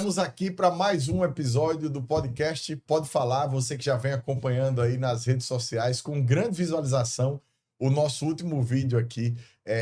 Estamos aqui para mais um episódio do podcast Pode Falar. Você que já vem acompanhando aí nas redes sociais com grande visualização. O nosso último vídeo aqui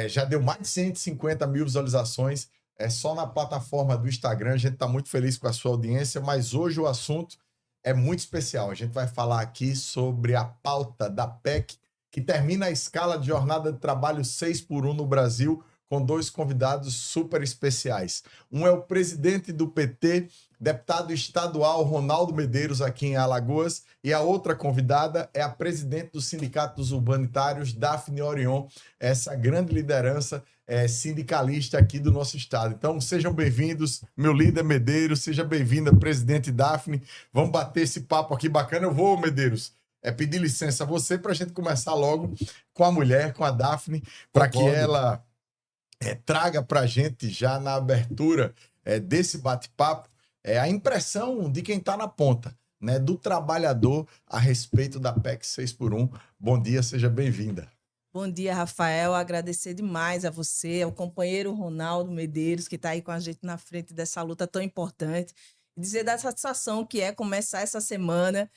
já deu mais de 150 mil visualizações. É só na plataforma do Instagram. A gente está muito feliz com a sua audiência, mas hoje o assunto é muito especial. A gente vai falar aqui sobre a pauta da PEC, que termina a escala de jornada de trabalho 6x1 no Brasil, com dois convidados super especiais. Um é o presidente do PT, deputado estadual Ronaldo Medeiros, aqui em Alagoas, e a outra convidada é a presidente do Sindicato dos Urbanitários, Daphne Orion, essa grande liderança sindicalista aqui do nosso estado. Então, sejam bem-vindos, meu líder Medeiros, seja bem-vinda, presidente Daphne. Vamos bater esse papo aqui bacana. Eu vou, Medeiros, pedir licença a você para a gente começar logo com a mulher, com a Daphne, para que ela traga para a gente, já na abertura desse bate-papo, a impressão de quem está na ponta, né, do trabalhador a respeito da PEC 6x1. Bom dia, seja bem-vinda. Bom dia, Rafael. Agradecer demais a você, ao companheiro Ronaldo Medeiros, que está aí com a gente na frente dessa luta tão importante. Dizer da satisfação que é começar essa semana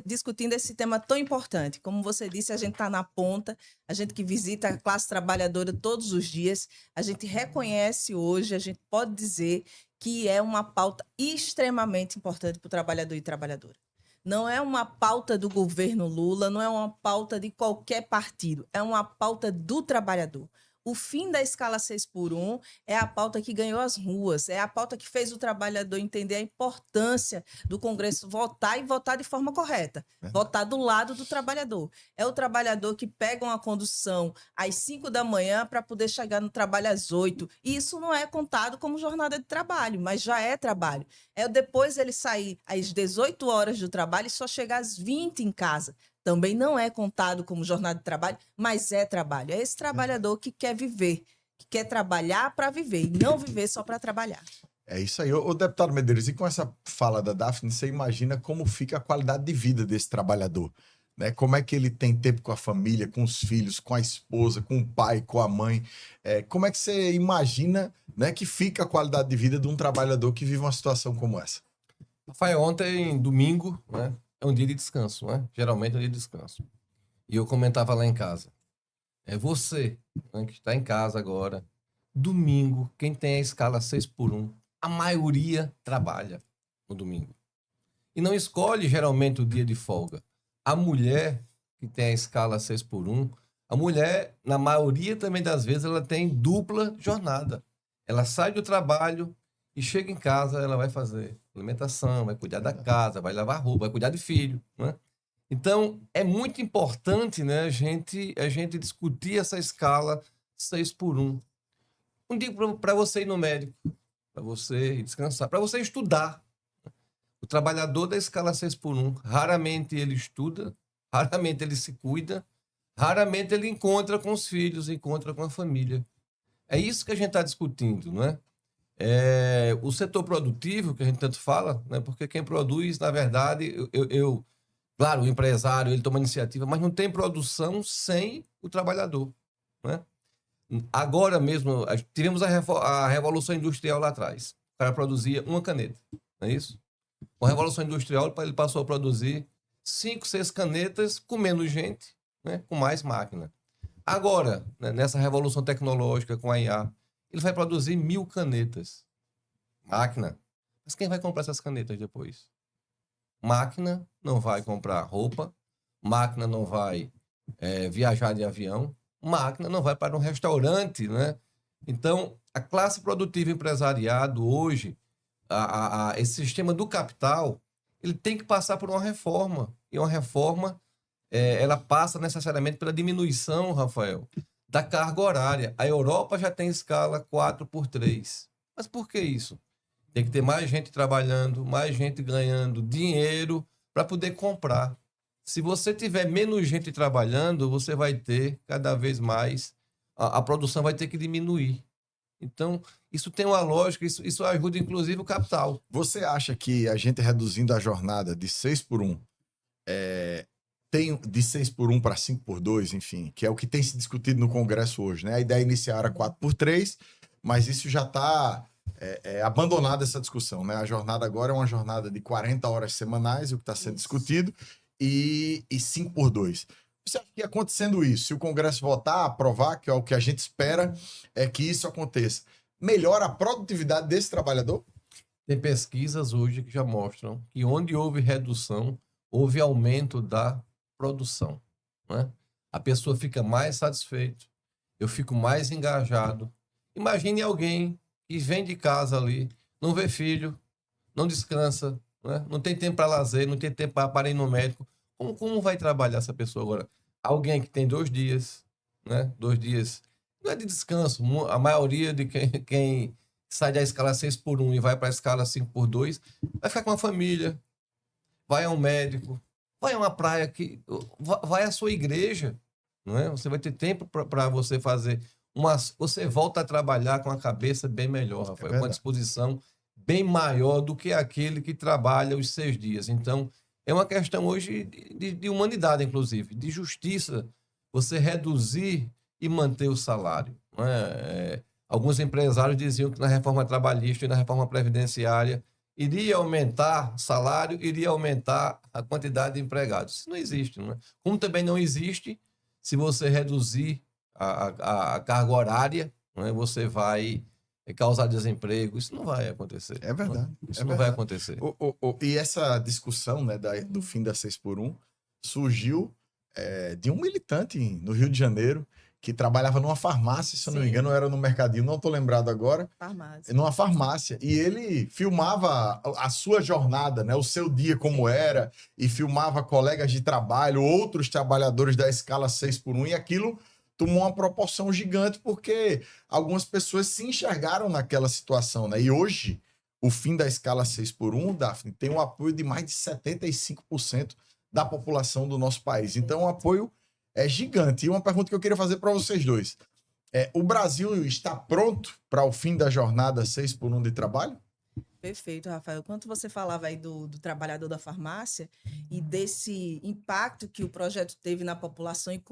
discutindo esse tema tão importante. Como você disse, a gente está na ponta, a gente que visita a classe trabalhadora todos os dias, a gente reconhece hoje, a gente pode dizer que é uma pauta extremamente importante para o trabalhador e trabalhadora. Não é uma pauta do governo Lula, não é uma pauta de qualquer partido, é uma pauta do trabalhador. O fim da escala 6x1 é a pauta que ganhou as ruas, é a pauta que fez o trabalhador entender a importância do Congresso votar e votar de forma correta, votar do lado do trabalhador. É o trabalhador que pega uma condução às 5 da manhã para poder chegar no trabalho às 8. E isso não é contado como jornada de trabalho, mas já é trabalho. É depois ele sair às 18 horas do trabalho e só chegar às 20 em casa. Também não é contado como jornada de trabalho, mas é trabalho. É esse trabalhador que quer viver, que quer trabalhar para viver e não viver só para trabalhar. É isso aí. Ô, deputado Medeiros, e com essa fala da Daphne, você imagina como fica a qualidade de vida desse trabalhador, né? Como é que ele tem tempo com a família, com os filhos, com a esposa, com o pai, com a mãe? Como é que você imagina, né, que fica a qualidade de vida de um trabalhador que vive uma situação como essa? Rafael, ontem, domingo, né? É um dia de descanso, né? Geralmente é um dia de descanso. E eu comentava lá em casa. É você, né, que está em casa agora. Domingo, quem tem a escala 6x1, a maioria trabalha no domingo. E não escolhe geralmente o dia de folga. A mulher que tem a escala 6x1, a mulher, na maioria também das vezes, ela tem dupla jornada. Ela sai do trabalho e chega em casa, ela vai fazer alimentação, vai cuidar da casa, vai lavar roupa, vai cuidar de filho, né? Então, é muito importante, né, a gente discutir essa escala 6x1. Um dia para você ir no médico, para você ir descansar, para você estudar. O trabalhador da escala 6x1, raramente ele estuda, raramente ele se cuida, raramente ele encontra com os filhos, encontra com a família. É isso que a gente está discutindo, não é? O setor produtivo, que a gente tanto fala, né? Porque quem produz, na verdade, claro, o empresário, ele toma iniciativa, mas não tem produção sem o trabalhador, né? Agora mesmo, tivemos a Revolução Industrial lá atrás. O cara produzia uma caneta, não é isso? Com a Revolução Industrial, ele passou a produzir 5, 6 canetas com menos gente, né? Com mais máquina. Agora, né, nessa revolução tecnológica com a IA, ele vai produzir 1000 canetas. Máquina. Mas quem vai comprar essas canetas depois? Máquina não vai comprar roupa. Máquina não vai viajar de avião. Máquina não vai para um restaurante, né? Então, a classe produtiva empresariado hoje, esse sistema do capital, ele tem que passar por uma reforma. E uma reforma, ela passa necessariamente pela diminuição, Rafael, da carga horária. A Europa já tem escala 4x3. Mas por que isso? Tem que ter mais gente trabalhando, mais gente ganhando dinheiro para poder comprar. Se você tiver menos gente trabalhando, você vai ter cada vez mais, a produção vai ter que diminuir. Então, isso tem uma lógica, isso ajuda inclusive o capital. Você acha que a gente reduzindo a jornada de 6x1, tem de 6x1 para 5x2, enfim, que é o que tem se discutido no Congresso hoje, né? A ideia inicial era 4x3, mas isso já está abandonada essa discussão, né? A jornada agora é uma jornada de 40 horas semanais, o que está sendo discutido, e 5 por 2. Você acha que acontecendo isso, se o Congresso votar, aprovar, que é o que a gente espera, é que isso aconteça, melhora a produtividade desse trabalhador? Tem pesquisas hoje que já mostram que onde houve redução, houve aumento da produção, né? A pessoa fica mais satisfeita, eu fico mais engajado. Imagine alguém que vem de casa ali, não vê filho, não descansa, né? Não tem tempo para lazer, não tem tempo para ir no médico. Como vai trabalhar essa pessoa agora? Alguém que tem 2 dias, né? 2 dias, não é de descanso. A maioria de quem sai da escala 6 por 1 e vai para a escala 5 por 2 vai ficar com a família, vai a um médico, vai a uma praia, vai à sua igreja, não é? Você vai ter tempo para você fazer você volta a trabalhar com a cabeça bem melhor, Rafael, com a disposição bem maior do que aquele que trabalha os 6 dias. Então, é uma questão hoje de humanidade, inclusive, de justiça, você reduzir e manter o salário, não é? Alguns empresários diziam que na reforma trabalhista e na reforma previdenciária iria aumentar o salário, iria aumentar a quantidade de empregados. Isso não existe, não é? Como também não existe, se você reduzir a carga horária, não é? Você vai causar desemprego. Isso não vai acontecer. É verdade. Isso não vai acontecer. E essa discussão, né, do fim da 6 por 1 surgiu de um militante no Rio de Janeiro que trabalhava numa farmácia, se eu não me engano, era no Mercadinho, não estou lembrado agora. Farmácia. Numa farmácia. E ele filmava a sua jornada, né, o seu dia como era, e filmava colegas de trabalho, outros trabalhadores da escala 6 por 1 e aquilo tomou uma proporção gigante porque algumas pessoas se enxergaram naquela situação, né? E hoje, o fim da escala 6 por 1, Daphne, tem o apoio de mais de 75% da população do nosso país. Então, o apoio é gigante. E uma pergunta que eu queria fazer para vocês dois. O Brasil está pronto para o fim da jornada 6 por 1 de trabalho? Perfeito, Rafael. Quando você falava aí do trabalhador da farmácia e desse impacto que o projeto teve na população e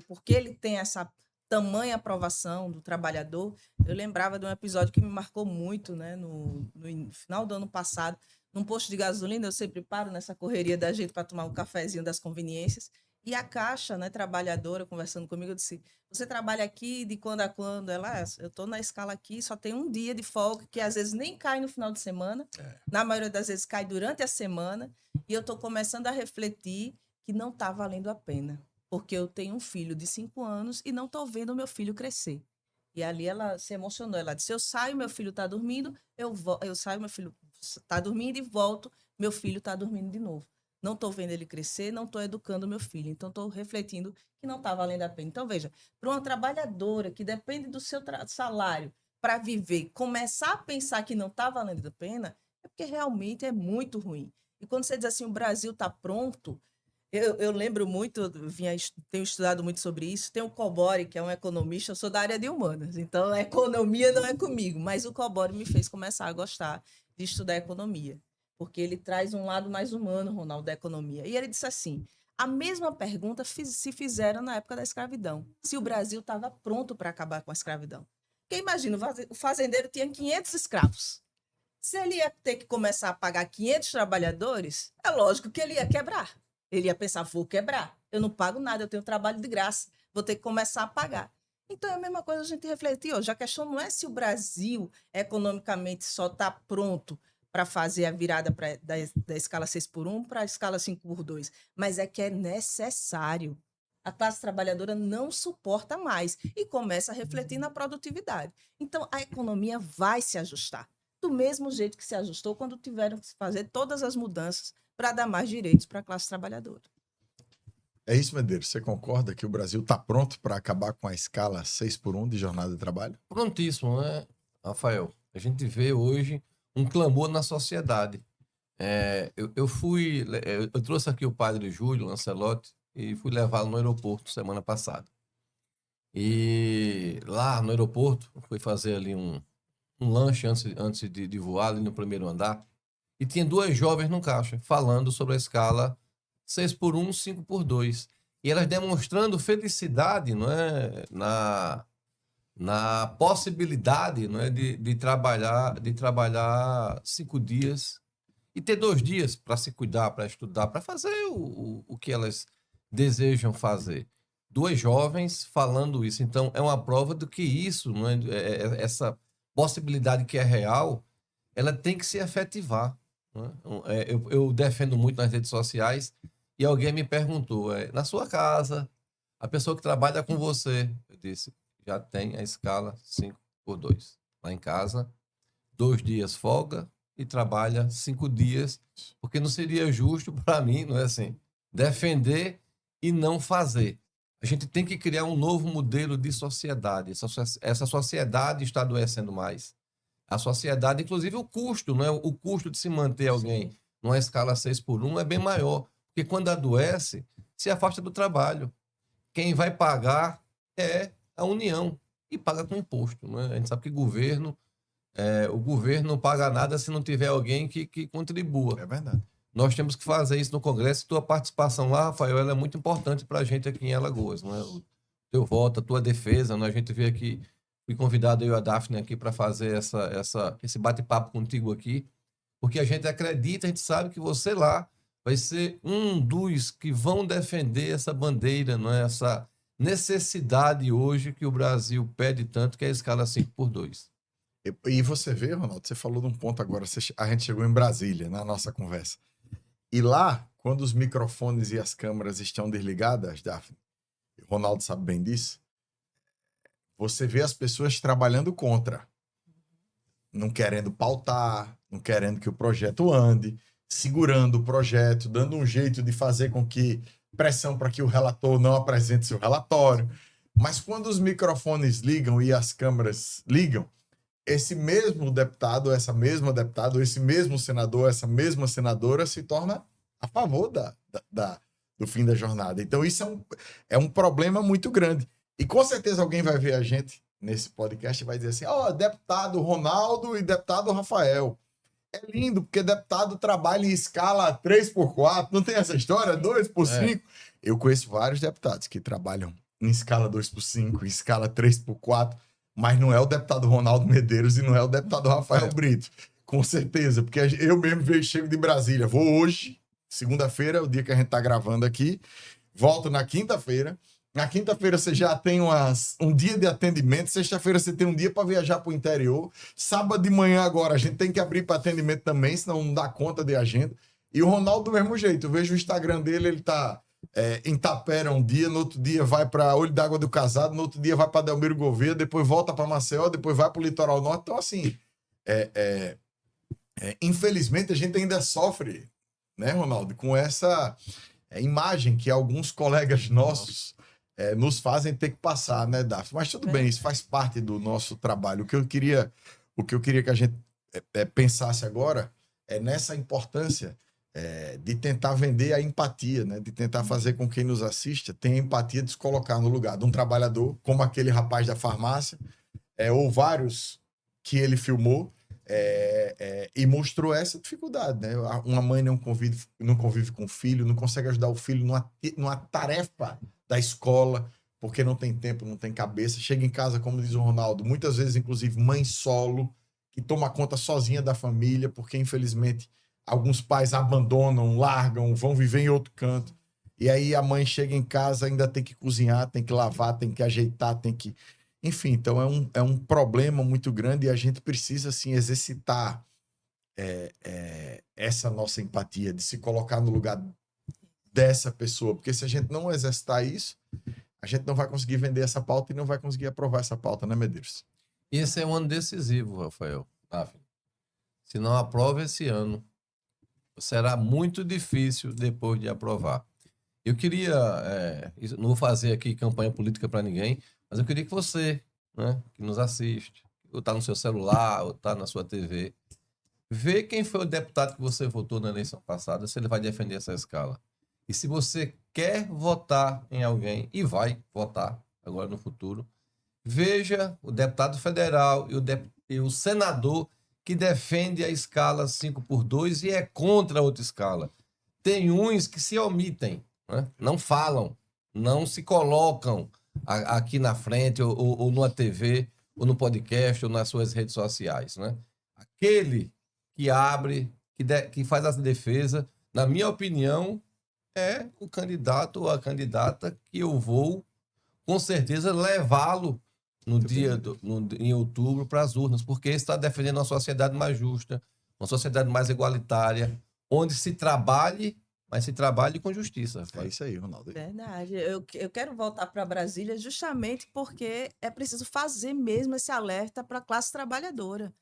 porque ele tem essa tamanha aprovação do trabalhador, eu lembrava de um episódio que me marcou muito, né, no final do ano passado, num posto de gasolina. Eu sempre paro nessa correria da gente para tomar um cafezinho das conveniências. E a caixa, né, trabalhadora, conversando comigo, eu disse: você trabalha aqui de quando a quando? Ela: eu estou na escala aqui, só tem um dia de folga, que às vezes nem cai no final de semana, na maioria das vezes cai durante a semana, e eu estou começando a refletir que não está valendo a pena, porque eu tenho um filho de 5 anos e não estou vendo o meu filho crescer. E ali ela se emocionou, ela disse: eu saio, meu filho está dormindo, eu saio, meu filho está dormindo e volto, meu filho está dormindo de novo. Não estou vendo ele crescer, não estou educando meu filho. Então, estou refletindo que não está valendo a pena. Então, veja, para uma trabalhadora que depende do seu salário para viver, começar a pensar que não está valendo a pena, é porque realmente é muito ruim. E quando você diz assim, o Brasil está pronto, eu lembro muito, tenho estudado muito sobre isso. Tem o Cobori, que é um economista, eu sou da área de humanas, então a economia não é comigo, mas o Cobori me fez começar a gostar de estudar economia, porque ele traz um lado mais humano, Ronaldo, da economia. E ele disse assim: a mesma pergunta se fizeram na época da escravidão, se o Brasil estava pronto para acabar com a escravidão. Porque imagina, o fazendeiro tinha 500 escravos. Se ele ia ter que começar a pagar 500 trabalhadores, é lógico que ele ia quebrar. Ele ia pensar: vou quebrar, eu não pago nada, eu tenho trabalho de graça, vou ter que começar a pagar. Então é a mesma coisa a gente refletir hoje. A questão não é se o Brasil economicamente só está pronto para fazer a virada da escala 6 por 1 para a escala 5 por 2, mas é que é necessário. A classe trabalhadora não suporta mais e começa a refletir na produtividade. Então, a economia vai se ajustar, do mesmo jeito que se ajustou quando tiveram que fazer todas as mudanças para dar mais direitos para a classe trabalhadora. É isso, Medeiros. Você concorda que o Brasil está pronto para acabar com a escala 6 por 1 de jornada de trabalho? Prontíssimo, né, Rafael? A gente vê hoje um clamor na sociedade. Eu trouxe aqui o padre Júlio Lancelotti e fui levá-lo no aeroporto semana passada. E lá no aeroporto, fui fazer ali um lanche antes de voar ali no primeiro andar, e tinha 2 jovens no caixa falando sobre a escala 6 por 1, 5 por 2. E elas demonstrando felicidade, não é, na possibilidade, não é, de trabalhar 5 dias e ter 2 dias para se cuidar, para estudar, para fazer o que elas desejam fazer. 2 jovens falando isso. Então, é uma prova do que isso, não é, essa possibilidade que é real, ela tem que se efetivar. Não é? Eu defendo muito nas redes sociais e alguém me perguntou, na sua casa, a pessoa que trabalha com você, eu disse, já tem a escala 5x2. Lá em casa, 2 dias folga e trabalha 5 dias, porque não seria justo para mim, não é assim, defender e não fazer. A gente tem que criar um novo modelo de sociedade. Essa sociedade está adoecendo mais. A sociedade, inclusive o custo, não é? O custo de se manter alguém numa escala 6x1 é bem maior, porque quando adoece, se afasta do trabalho. Quem vai pagar é a União e paga com imposto, não é? A gente sabe que o governo não paga nada se não tiver alguém que contribua. É verdade. Nós temos que fazer isso no Congresso. Tua participação lá, Rafael, ela é muito importante para a gente aqui em Alagoas, não é? O teu voto, a tua defesa, não é? A gente veio aqui, fui convidado eu e a Daphne aqui para fazer esse bate-papo contigo aqui, porque a gente acredita, a gente sabe que você lá vai ser um dos que vão defender essa bandeira, não é? Essa necessidade hoje que o Brasil pede tanto, que é a escala 5x2. E você vê, Ronaldo, você falou de um ponto agora, a gente chegou em Brasília, na nossa conversa. E lá, quando os microfones e as câmeras estão desligadas, Daphne, o Ronaldo sabe bem disso, você vê as pessoas trabalhando contra, não querendo pautar, não querendo que o projeto ande, segurando o projeto, dando um jeito de fazer com que pressão para que o relator não apresente seu relatório. Mas quando os microfones ligam e as câmeras ligam, esse mesmo deputado, essa mesma deputada, esse mesmo senador, essa mesma senadora se torna a favor do fim da jornada. Então, isso é um problema muito grande. E com certeza alguém vai ver a gente nesse podcast e vai dizer assim, deputado Ronaldo e deputado Rafael. É lindo, porque deputado trabalha em escala 3x4, não tem essa história? 2x5? Eu conheço vários deputados que trabalham em escala 2x5, em escala 3x4, mas não é o deputado Ronaldo Medeiros e não é o deputado Rafael Brito. Com certeza, porque eu mesmo chego de Brasília. Vou hoje, segunda-feira, o dia que a gente tá gravando aqui. Volto na quinta-feira. Na quinta-feira você já tem um dia de atendimento. Sexta-feira você tem um dia para viajar para o interior. Sábado de manhã agora a gente tem que abrir para atendimento também, senão não dá conta de agenda. E o Ronaldo do mesmo jeito. Eu vejo o Instagram dele, ele tá em Tapera um dia, no outro dia vai para Olho d'Água do Casado, no outro dia vai para Delmiro Gouveia, depois volta para Maceió, depois vai para o Litoral Norte. Então, assim, infelizmente a gente ainda sofre, né, Ronaldo, com essa imagem que alguns colegas nossos nos fazem ter que passar, né, Daphne? Mas tudo bem, isso faz parte do nosso trabalho. O que eu queria que a gente pensasse agora é nessa importância de tentar vender a empatia, né? De tentar fazer com que quem nos assista tenha empatia de se colocar no lugar de um trabalhador, como aquele rapaz da farmácia, ou vários que ele filmou, e mostrou essa dificuldade, né? Uma mãe não convive com o filho, não consegue ajudar o filho numa tarefa da escola, porque não tem tempo, não tem cabeça. Chega em casa, como diz o Ronaldo, muitas vezes, inclusive, mãe solo, que toma conta sozinha da família, porque, infelizmente, alguns pais abandonam, largam, vão viver em outro canto. E aí a mãe chega em casa, ainda tem que cozinhar, tem que lavar, tem que ajeitar, tem que... Enfim, então é um problema muito grande e a gente precisa, assim, exercitar essa nossa empatia, de se colocar no lugar dessa pessoa. Porque se a gente não exercitar isso, a gente não vai conseguir vender essa pauta e não vai conseguir aprovar essa pauta, né, Medeiros? Esse é um ano decisivo, Rafael. Se não aprova esse ano, será muito difícil depois de aprovar. Eu queria, não vou fazer aqui campanha política para ninguém, mas eu queria que você, né, que nos assiste, ou está no seu celular, ou está na sua TV, vê quem foi o deputado que você votou na eleição passada, se ele vai defender essa escala. E se você quer votar em alguém, e vai votar agora no futuro, veja o deputado federal e o senador que defende a escala 5x2 e é contra a outra escala. Tem uns que se omitem, né? Não falam, não se colocam, aqui na frente, ou numa TV, ou no podcast, ou nas suas redes sociais, né? Aquele que abre, que faz essa defesa, na minha opinião, é o candidato ou a candidata que eu vou, com certeza, levá-lo em outubro para as urnas, porque está defendendo uma sociedade mais justa, uma sociedade mais igualitária, onde se trabalhe, mas se trabalhe com justiça. É isso aí, Ronaldo. Verdade. Eu quero voltar para Brasília justamente porque é preciso fazer mesmo esse alerta para a classe trabalhadora.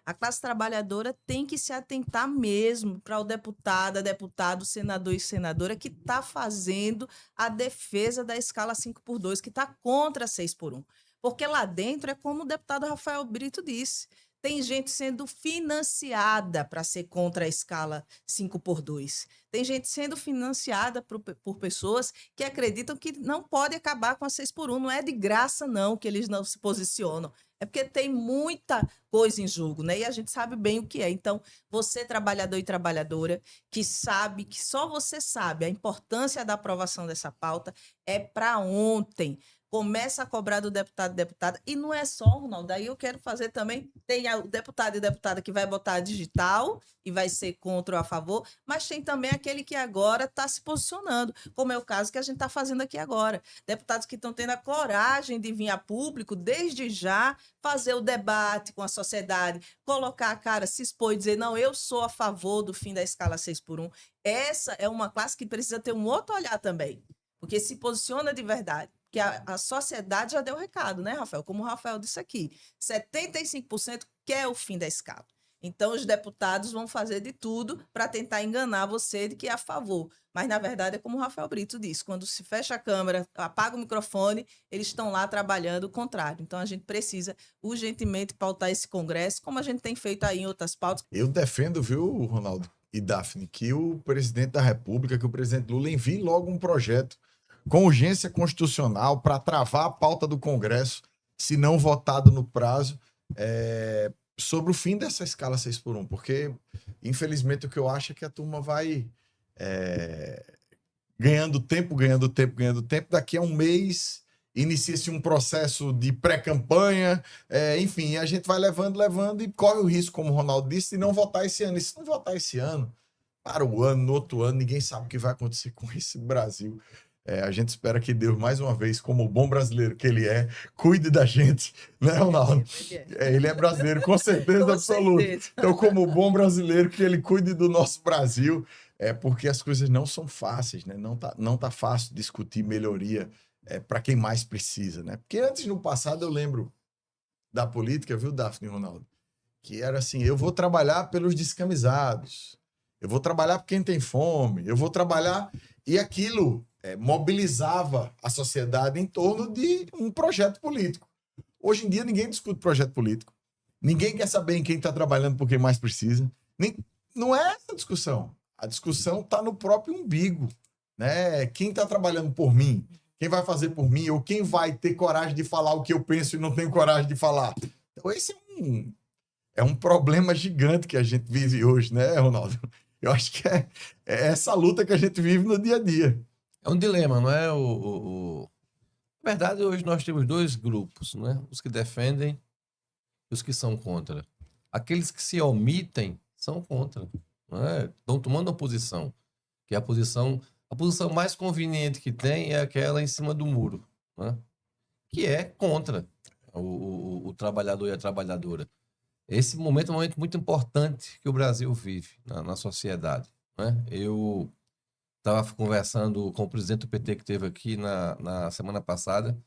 A classe trabalhadora tem que se atentar mesmo para o deputado, senador e senadora que está fazendo a defesa da escala 5x2, que está contra 6x1. Porque lá dentro é como o deputado Rafael Brito disse. Tem gente sendo financiada para ser contra a escala 5x2. Tem gente sendo financiada por pessoas que acreditam que não pode acabar com a 6x1. Não é de graça, não, que eles não se posicionam. É porque tem muita coisa em jogo, né? E a gente sabe bem o que é. Então, você, trabalhador e trabalhadora, que sabe, que só você sabe a importância da aprovação dessa pauta, é para ontem. Começa a cobrar do deputado e deputada. E não é só, Ronaldo. Daí eu quero fazer também. Tem o deputado e deputada que vai botar a digital e vai ser contra ou a favor, mas tem também aquele que agora está se posicionando, como é o caso que a gente está fazendo aqui agora. Deputados que estão tendo a coragem de vir a público, desde já, fazer o debate com a sociedade, colocar a cara, se expor e dizer, não, eu sou a favor do fim da escala 6x1. Essa é uma classe que precisa ter um outro olhar também, porque se posiciona de verdade. Porque a sociedade já deu o recado, né, Rafael? Como o Rafael disse aqui, 75% quer o fim da escala. Então, os deputados vão fazer de tudo para tentar enganar você de que é a favor. Mas, na verdade, é como o Rafael Brito disse, quando se fecha a câmera, apaga o microfone, eles estão lá trabalhando o contrário. Então, a gente precisa urgentemente pautar esse Congresso, como a gente tem feito aí em outras pautas. Eu defendo, viu, Ronaldo e Daphne, que o presidente da República, que o presidente Lula envie logo um projeto com urgência constitucional para travar a pauta do Congresso, se não votado no prazo, sobre o fim dessa escala 6x1, porque, infelizmente, o que eu acho é que a turma vai ganhando tempo, daqui a um mês inicia-se um processo de pré-campanha, enfim, a gente vai levando e corre o risco, como o Ronaldo disse, de não votar esse ano. E se não votar esse ano, para o ano, no outro ano, ninguém sabe o que vai acontecer com esse Brasil. A gente espera que Deus, mais uma vez, como o bom brasileiro que ele é, cuide da gente, né, Ronaldo? Ele é brasileiro, com certeza absoluta. Então, como bom brasileiro, que ele cuide do nosso Brasil, porque as coisas não são fáceis, né? Não tá fácil discutir melhoria para quem mais precisa, né? Porque antes, no passado, eu lembro da política, viu, Daphne e Ronaldo? Que era assim, eu vou trabalhar pelos descamisados, eu vou trabalhar por quem tem fome, eu vou trabalhar... E aquilo mobilizava a sociedade em torno de um projeto político. Hoje em dia, ninguém discute projeto político. Ninguém quer saber em quem está trabalhando por quem mais precisa. Não é essa a discussão. A discussão está no próprio umbigo, né? Quem está trabalhando por mim? Quem vai fazer por mim? Ou quem vai ter coragem de falar o que eu penso e não tem coragem de falar? Então, esse é um problema gigante que a gente vive hoje, né, Ronaldo? Eu acho que é essa luta que a gente vive no dia a dia. É um dilema, não é? Na verdade, hoje nós temos dois grupos, né? Os que defendem e os que são contra. Aqueles que se omitem são contra, não é? Estão tomando uma posição, que é a posição mais conveniente que tem é aquela em cima do muro, né? Que é contra o trabalhador e a trabalhadora. Esse momento é um momento muito importante que o Brasil vive na sociedade, né? Eu estava conversando com o presidente do PT que esteve aqui na semana passada.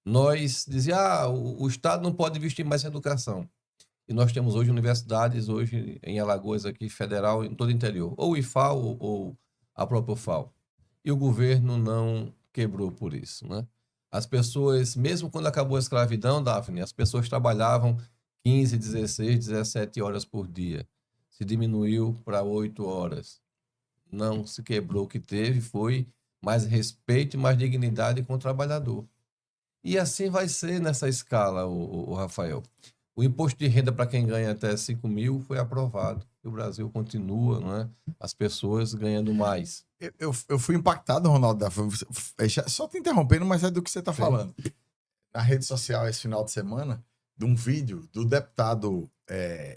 Nós dizia, o Estado não pode investir mais em educação. E nós temos hoje universidades, hoje em Alagoas, aqui, federal, em todo o interior. Ou o IFAL ou a própria UFAL. E o governo não quebrou por isso, né? As pessoas, mesmo quando acabou a escravidão, Daphne, as pessoas trabalhavam 15, 16, 17 horas por dia. Se diminuiu para 8 horas. Não se quebrou. O que teve foi mais respeito e mais dignidade com o trabalhador. E assim vai ser nessa escala, o Rafael. O imposto de renda para quem ganha até 5 mil foi aprovado. E o Brasil continua, não é? As pessoas ganhando mais. Eu fui impactado, Ronaldo. Só te interrompendo, mas é do que você está falando. Na rede social, esse final de semana, de um vídeo do deputado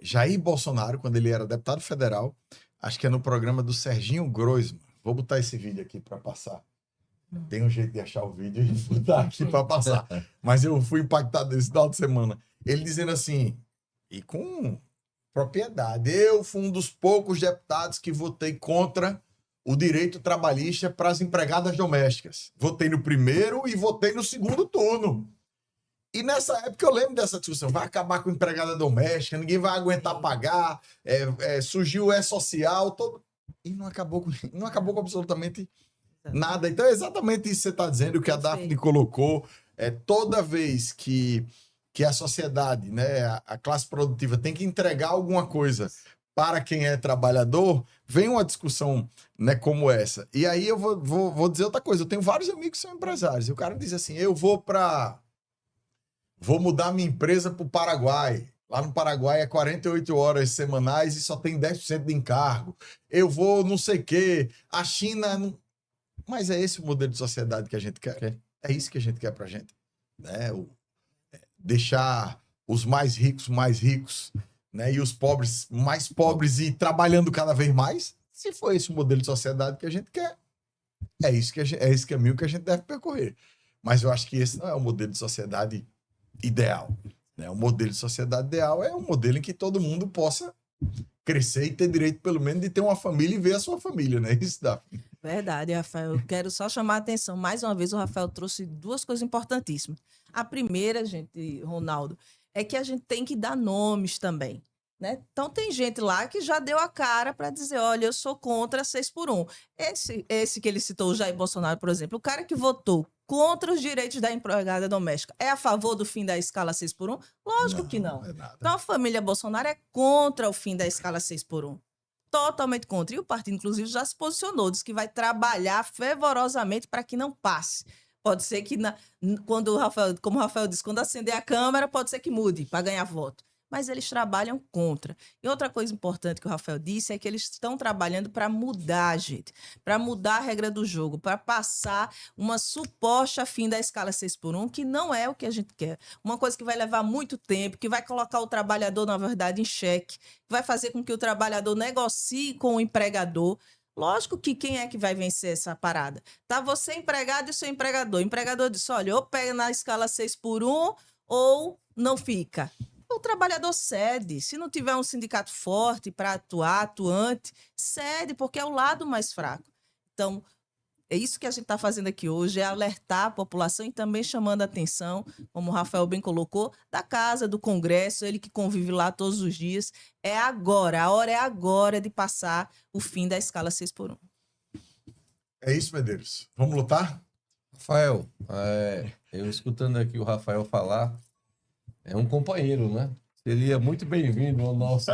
Jair Bolsonaro, quando ele era deputado federal, acho que é no programa do Serginho Groisman. Vou botar esse vídeo aqui para passar. Tem um jeito de achar o vídeo e botar aqui para passar. Mas eu fui impactado esse final de semana. Ele dizendo assim, e com propriedade, eu fui um dos poucos deputados que votei contra o direito trabalhista para as empregadas domésticas. Votei no primeiro e votei no segundo turno. E nessa época eu lembro dessa discussão. Vai acabar com a empregada doméstica, ninguém vai aguentar pagar, surgiu o E-Social, todo... E não acabou com absolutamente nada. Então é exatamente isso que você está dizendo, o que a Daphne colocou. Toda vez que a sociedade, né, a classe produtiva tem que entregar alguma coisa para quem é trabalhador, vem uma discussão, né, como essa. E aí eu vou dizer outra coisa. Eu tenho vários amigos que são empresários. E o cara diz assim, eu vou mudar minha empresa para o Paraguai. Lá no Paraguai é 48 horas semanais e só tem 10% de encargo. Eu vou não sei o quê. A China... Não... Mas é esse o modelo de sociedade que a gente quer. É isso que a gente quer pra gente. Né? Deixar os mais ricos, né? E os pobres mais pobres e trabalhando cada vez mais. Se for esse o modelo de sociedade que a gente quer, é esse caminho que a gente deve percorrer. Mas eu acho que esse não é o modelo de sociedade ideal. Né? O modelo de sociedade ideal é um modelo em que todo mundo possa crescer e ter direito, pelo menos, de ter uma família e ver a sua família, né? Isso dá. Verdade, Rafael. Eu quero só chamar a atenção. Mais uma vez, o Rafael trouxe duas coisas importantíssimas. A primeira, gente, Ronaldo, é que a gente tem que dar nomes também. Né? Então, tem gente lá que já deu a cara para dizer, olha, eu sou contra 6x1. Esse que ele citou, o Jair Bolsonaro, por exemplo, o cara que votou contra os direitos da empregada doméstica, é a favor do fim da escala 6x1? Lógico que não. Então, a família Bolsonaro é contra o fim da escala 6x1. Totalmente contra. E o partido, inclusive, já se posicionou, diz que vai trabalhar fervorosamente para que não passe. Pode ser que, como o Rafael disse, quando acender a Câmara, pode ser que mude para ganhar voto. Mas eles trabalham contra. E outra coisa importante que o Rafael disse é que eles estão trabalhando para mudar, gente, para mudar a regra do jogo, para passar uma suposta fim da escala 6x1, que não é o que a gente quer. Uma coisa que vai levar muito tempo, que vai colocar o trabalhador, na verdade, em xeque, que vai fazer com que o trabalhador negocie com o empregador. Lógico que quem é que vai vencer essa parada? Tá você empregado e o seu empregador. O empregador disse, olha, ou pega na escala 6x1 ou não fica. O trabalhador cede. Se não tiver um sindicato forte para atuante, cede, porque é o lado mais fraco. Então, é isso que a gente está fazendo aqui hoje, é alertar a população e também chamando a atenção, como o Rafael bem colocou, da casa, do Congresso, ele que convive lá todos os dias. É agora, a hora é agora de passar o fim da escala 6x1. É isso, Medeiros. Vamos lutar? Rafael, eu escutando aqui o Rafael falar, é um companheiro, né? Seria muito bem-vindo ao nosso...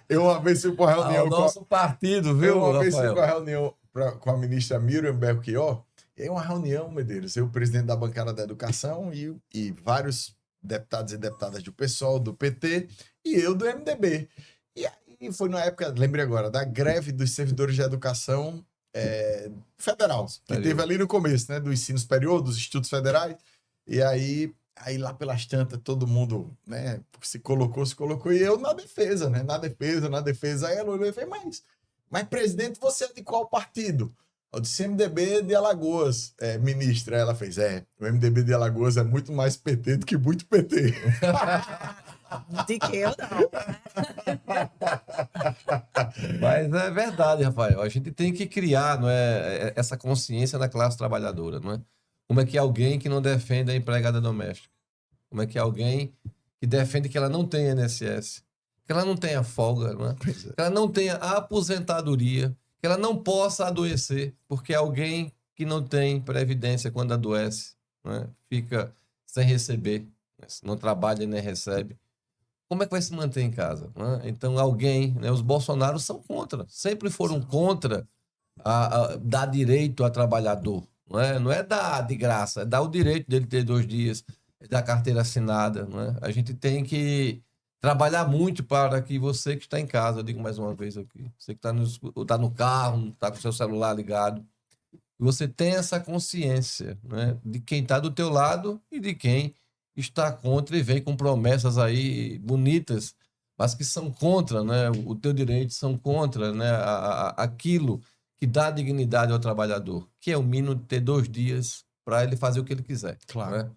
Eu uma vez fui para reunião... Ao nosso partido, viu, Rafael? Uma vez fui Rafael? para reunião com a ministra Miriam Belchior, e aí uma reunião, Medeiros, eu, presidente da bancada da educação e vários deputados e deputadas do PSOL, do PT, e eu do MDB. E aí foi na época, lembrei agora, da greve dos servidores de educação federal, que teve ali no começo, né, do ensino superior, dos institutos federais, e aí lá pelas tantas, todo mundo, né, se colocou, e eu na defesa, né, na defesa. Aí ela olhou e fez, mas presidente, você é de qual partido? Eu disse, MDB de Alagoas, ministra. Ela fez, o MDB de Alagoas é muito mais PT do que muito PT. De que eu não. Mas é verdade, Rafael. A gente tem que criar, não é, essa consciência da classe trabalhadora, não é? Como é que alguém que não defende a empregada doméstica? Como é que alguém que defende que ela não tenha INSS, que ela não tenha folga, não é? Que ela não tenha aposentadoria, que ela não possa adoecer, porque alguém que não tem previdência quando adoece, não é? Fica sem receber, não trabalha e nem recebe. Como é que vai se manter em casa? Não é? Então alguém, né, os Bolsonaros são contra, sempre foram contra dar direito ao trabalhador. Não é dar de graça, é dar o direito dele ter 2 dias. da carteira assinada, né? A gente tem que trabalhar muito para que você que está em casa, eu digo mais uma vez aqui, você que tá no carro, está com o seu celular ligado, você tem essa consciência, né, de quem está do teu lado e de quem está contra e vem com promessas aí bonitas, mas que são contra, né, o teu direito, são contra, né, aquilo que dá dignidade ao trabalhador, que é o mínimo de ter 2 dias para ele fazer o que ele quiser. Claro. Né?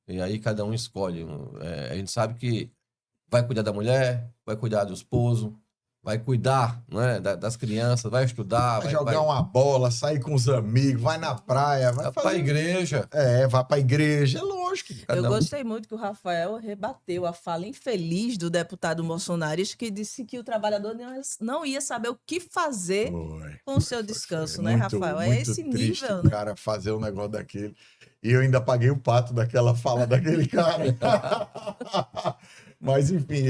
E aí cada um escolhe. A gente sabe que vai cuidar da mulher, vai cuidar do esposo, vai cuidar, né, das crianças, vai estudar, Vai jogar uma bola, sair com os amigos, vai na praia, vai para a igreja. Vai pra igreja, é lógico. Eu gostei muito que o Rafael rebateu a fala infeliz do deputado bolsonarista que disse que o trabalhador não ia saber o que fazer com o seu descanso, né, Rafael? É esse nível, né? O cara fazer um negócio daquele. E eu ainda paguei o pato daquela fala daquele cara. Mas, enfim,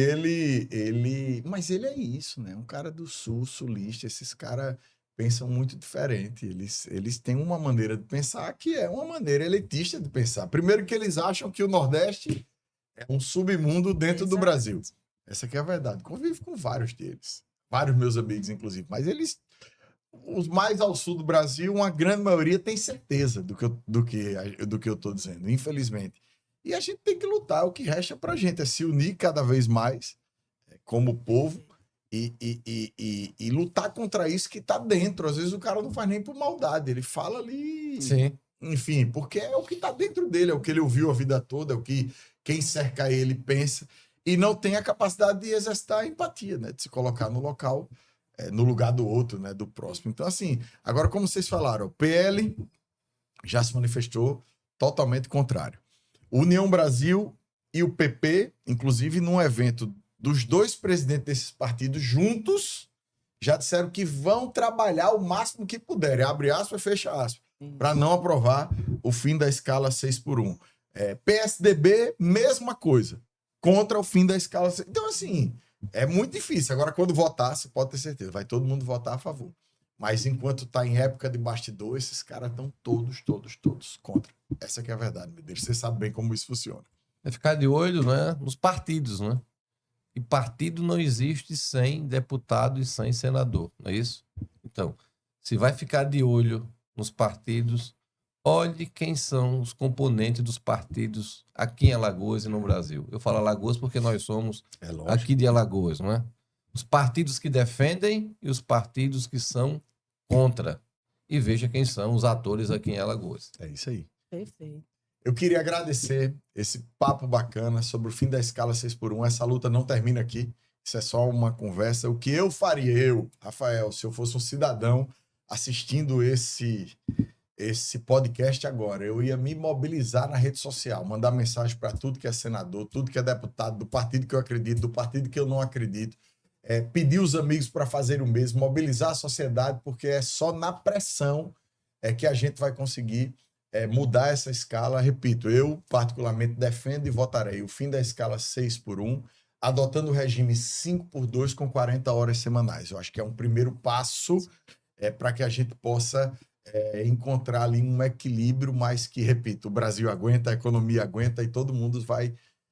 Mas ele é isso, né? Um cara do sul, sulista. Esses caras pensam muito diferente. Eles têm uma maneira de pensar que é uma maneira elitista de pensar. Primeiro que eles acham que o Nordeste é um submundo dentro do Brasil. Essa aqui é a verdade. Convivo com vários deles. Vários meus amigos, inclusive. Mas os mais ao sul do Brasil, uma grande maioria tem certeza do que eu estou dizendo, infelizmente. E a gente tem que lutar. O que resta pra gente é se unir cada vez mais como povo e lutar contra isso que está dentro. Às vezes o cara não faz nem por maldade, ele fala ali, Sim. Enfim, porque é o que está dentro dele, é o que ele ouviu a vida toda, é o que quem cerca ele pensa, e não tem a capacidade de exercitar a empatia, né? De se colocar no local, no lugar do outro, né? Do próximo. Então, assim, agora, como vocês falaram, o PL já se manifestou totalmente contrário. União Brasil e o PP, inclusive num evento dos dois presidentes desses partidos juntos, já disseram que vão trabalhar o máximo que puderem, abre aspas e fecha aspas, para não aprovar o fim da escala 6x1. PSDB, mesma coisa, contra o fim da escala 6. Então, assim, é muito difícil. Agora, quando votar, você pode ter certeza, vai todo mundo votar a favor. Mas enquanto está em época de bastidor, esses caras estão todos contra. Essa que é a verdade, meu Deus. Você sabe bem como isso funciona. É ficar de olho, né, nos partidos, né? E partido não existe sem deputado e sem senador, não é isso? Então, se vai ficar de olho nos partidos, olhe quem são os componentes dos partidos aqui em Alagoas e no Brasil. Eu falo Alagoas porque nós somos aqui de Alagoas, não é? Os partidos que defendem e os partidos que são contra. E veja quem são os atores aqui em Alagoas. É isso aí. Perfeito. Eu queria agradecer esse papo bacana sobre o fim da escala 6x1. Essa luta não termina aqui. Isso é só uma conversa. O que eu faria, Rafael, se eu fosse um cidadão assistindo esse podcast agora, eu ia me mobilizar na rede social, mandar mensagem para tudo que é senador, tudo que é deputado, do partido que eu acredito, do partido que eu não acredito. Pedir os amigos para fazer o mesmo, mobilizar a sociedade, porque é só na pressão que a gente vai conseguir mudar essa escala. Repito, eu particularmente defendo e votarei o fim da escala 6x1, adotando o regime 5x2 com 40 horas semanais. Eu acho que é um primeiro passo para que a gente possa encontrar ali um equilíbrio, mas que, repito, o Brasil aguenta, a economia aguenta e todo mundo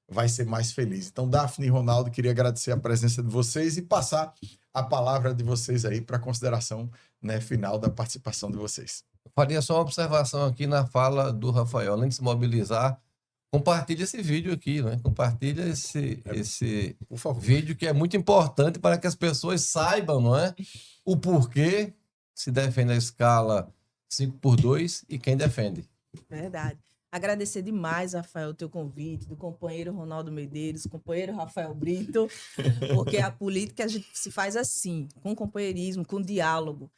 vai ser mais feliz. Então, Daphne e Ronaldo, queria agradecer a presença de vocês e passar a palavra de vocês aí para a consideração, né, final da participação de vocês. Eu faria só uma observação aqui na fala do Rafael. Além de se mobilizar, compartilhe esse vídeo aqui, né? Compartilha esse por favor, vídeo que é muito importante para que as pessoas saibam, não é? O porquê se defende a escala 5x2 e quem defende. Verdade. Agradecer demais, Rafael, o teu convite, do companheiro Ronaldo Medeiros, companheiro Rafael Brito, porque a política a gente se faz assim, com companheirismo, com diálogo.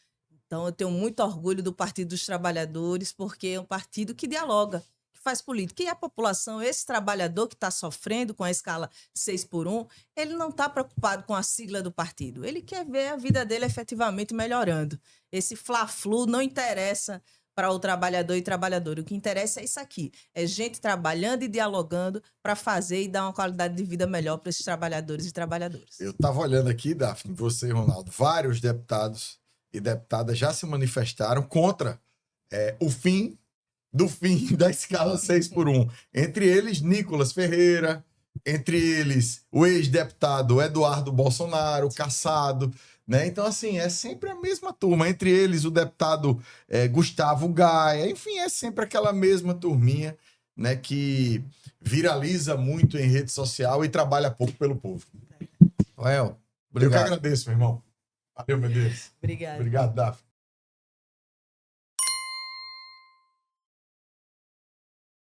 Então, eu tenho muito orgulho do Partido dos Trabalhadores, porque é um partido que dialoga, que faz política. E a população, esse trabalhador que está sofrendo com a escala 6x1, ele não está preocupado com a sigla do partido. Ele quer ver a vida dele efetivamente melhorando. Esse fla-flu não interessa para o trabalhador e trabalhadora. O que interessa é isso aqui. É gente trabalhando e dialogando para fazer e dar uma qualidade de vida melhor para esses trabalhadores e trabalhadoras. Eu estava olhando aqui, Daphne, você e Ronaldo, vários deputados e deputadas já se manifestaram contra o fim do fim da escala 6x1. Entre eles, Nicolas Ferreira, entre eles, o ex-deputado Eduardo Bolsonaro, caçado, né? Então, assim, é sempre a mesma turma. Entre eles, o deputado Gustavo Gaia, enfim, é sempre aquela mesma turminha, né, que viraliza muito em rede social e trabalha pouco pelo povo. Rafael, Eu que obrigado. agradeço, meu irmão. Valeu, meu Deus. Obrigada. Obrigado, Daphne.